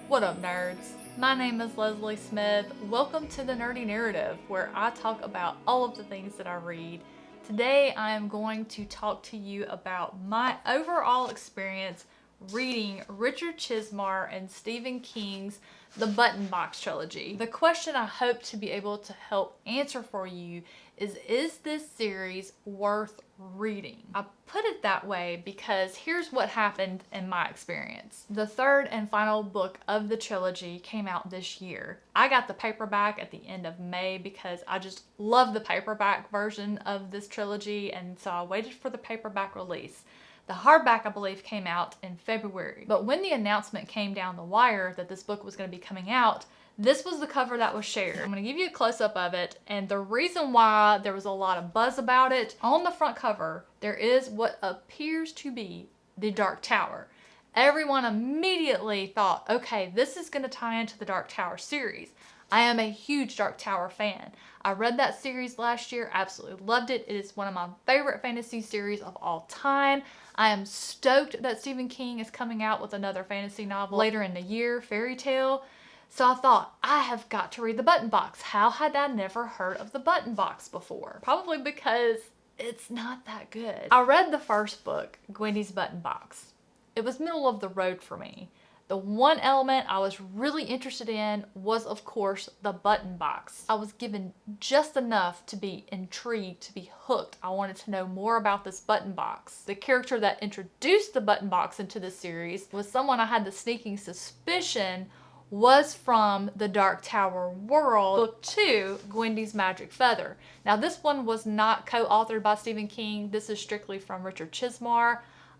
What up, nerds? My name is Leslie Smith. Welcome to the Nerdy Narrative, where I talk about all of the things that I read. Today, I am going to talk to you about my overall experience reading Richard Chizmar and Stephen King's The Button Box Trilogy. The question I hope to be able to help answer for you is this series worth reading? I put it that way because here's what happened in my experience. The third and final book of the trilogy came out this year. I got the paperback at the end of May because I just love the paperback version of this trilogy, and so I waited for the paperback release. The hardback, I believe, came out in February. But when the announcement came down the wire that this book was going to be coming out, this was the cover that was shared. I'm going to give you a close-up of it, and the reason why there was a lot of buzz about it, on the front cover, there is what appears to be the Dark Tower. Everyone immediately thought, okay, this is going to tie into the Dark Tower series. I am a huge Dark Tower fan. I read that series last year, absolutely loved it. It is one of my favorite fantasy series of all time. I am stoked that Stephen King is coming out with another fantasy novel later in the year, fairy tale. So I thought, I have got to read The Button Box. How had I never heard of The Button Box before? Probably because it's not that good. I read the first book, Gwendys Button Box. It was middle of the road for me. The one element I was really interested in was, of course, the button box. I was given just enough to be intrigued, to be hooked. I wanted to know more about this button box. The character that introduced the button box into the series was someone I had the sneaking suspicion was from the Dark Tower world. Book 2, Gwendys Magic Feather. Now this one was not co-authored by Stephen King. This is strictly from Richard Chizmar.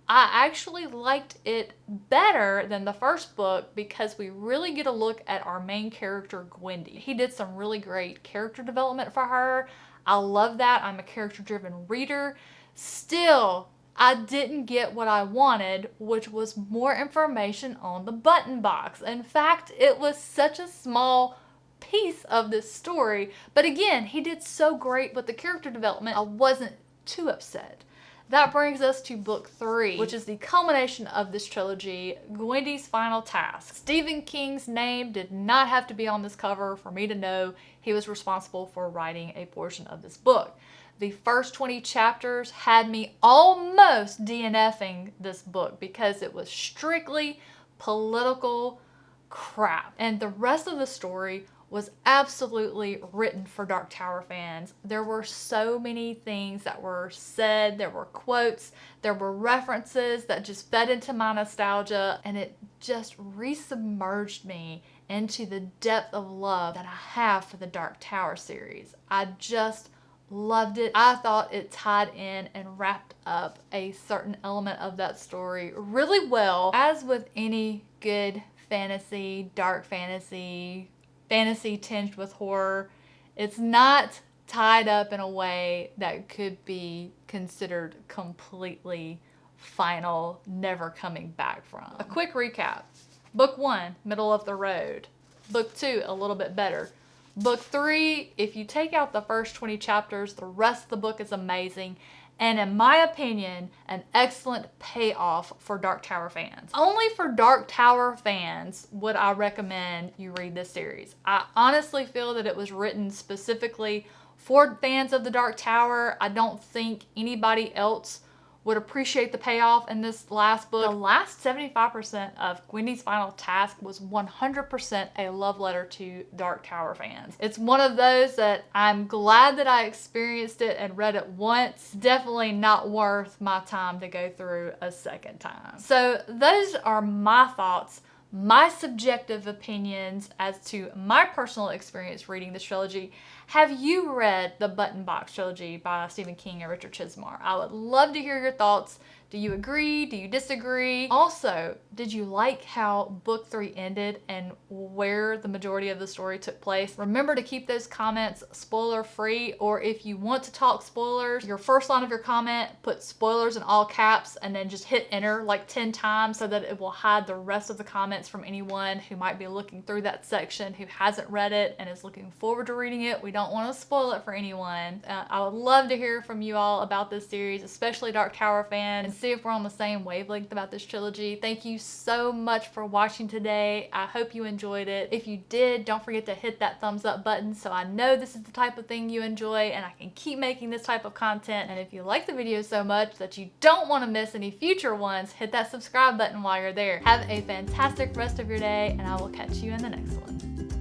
I actually liked it better than the first book because we really get a look at our main character, Gwendy. He did some really great character development for her. I love that. I'm a character-driven reader. Still, I didn't get what I wanted, which was more information on the button box. In fact, it was such a small piece of this story. But again, he did so great with the character development, I wasn't too upset. That brings us to book 3, which is the culmination of this trilogy, Gwendy's Final Task. Stephen King's name did not have to be on this cover for me to know he was responsible for writing a portion of this book. The first 20 chapters had me almost DNFing this book because it was strictly political crap. And the rest of the story was absolutely written for Dark Tower fans. There were so many things that were said, there were quotes, there were references that just fed into my nostalgia, and it just re-submerged me into the depth of love that I have for the Dark Tower series. I just loved it. I thought it tied in and wrapped up a certain element of that story really well. As with any good fantasy, dark fantasy, fantasy tinged with horror, it's not tied up in a way that could be considered completely final, never coming back from. A quick recap. Book 1, middle of the road. Book 2, a little bit better. Book 3, if you take out the first 20 chapters, the rest of the book is amazing. And in my opinion, an excellent payoff for Dark Tower fans. Only for Dark Tower fans would I recommend you read this series. I honestly feel that it was written specifically for fans of the Dark Tower. I don't think anybody else would appreciate the payoff in this last book. The last 75% of Gwendy's Final Task was 100% a love letter to Dark Tower fans. It's one of those that I'm glad that I experienced it and read it once. Definitely not worth my time to go through a second time. So those are my thoughts, my subjective opinions as to my personal experience reading this trilogy. Have you read the Button Box Trilogy by Stephen King and Richard Chizmar? I would love to hear your thoughts. Do you agree? Do you disagree? Also, did you like how book 3 ended and where the majority of the story took place? Remember to keep those comments spoiler free, or if you want to talk spoilers, your first line of your comment, put spoilers in all caps and then just hit enter like 10 times so that it will hide the rest of the comments from anyone who might be looking through that section who hasn't read it and is looking forward to reading it. We don't want to spoil it for anyone. I would love to hear from you all about this series, especially Dark Tower fans. And see if we're on the same wavelength about this trilogy. Thank you so much for watching today. I hope you enjoyed it. If you did, don't forget to hit that thumbs up button so I know this is the type of thing you enjoy and I can keep making this type of content. And if you like the video so much that you don't want to miss any future ones, hit that subscribe button while you're there. Have a fantastic rest of your day, and I will catch you in the next one.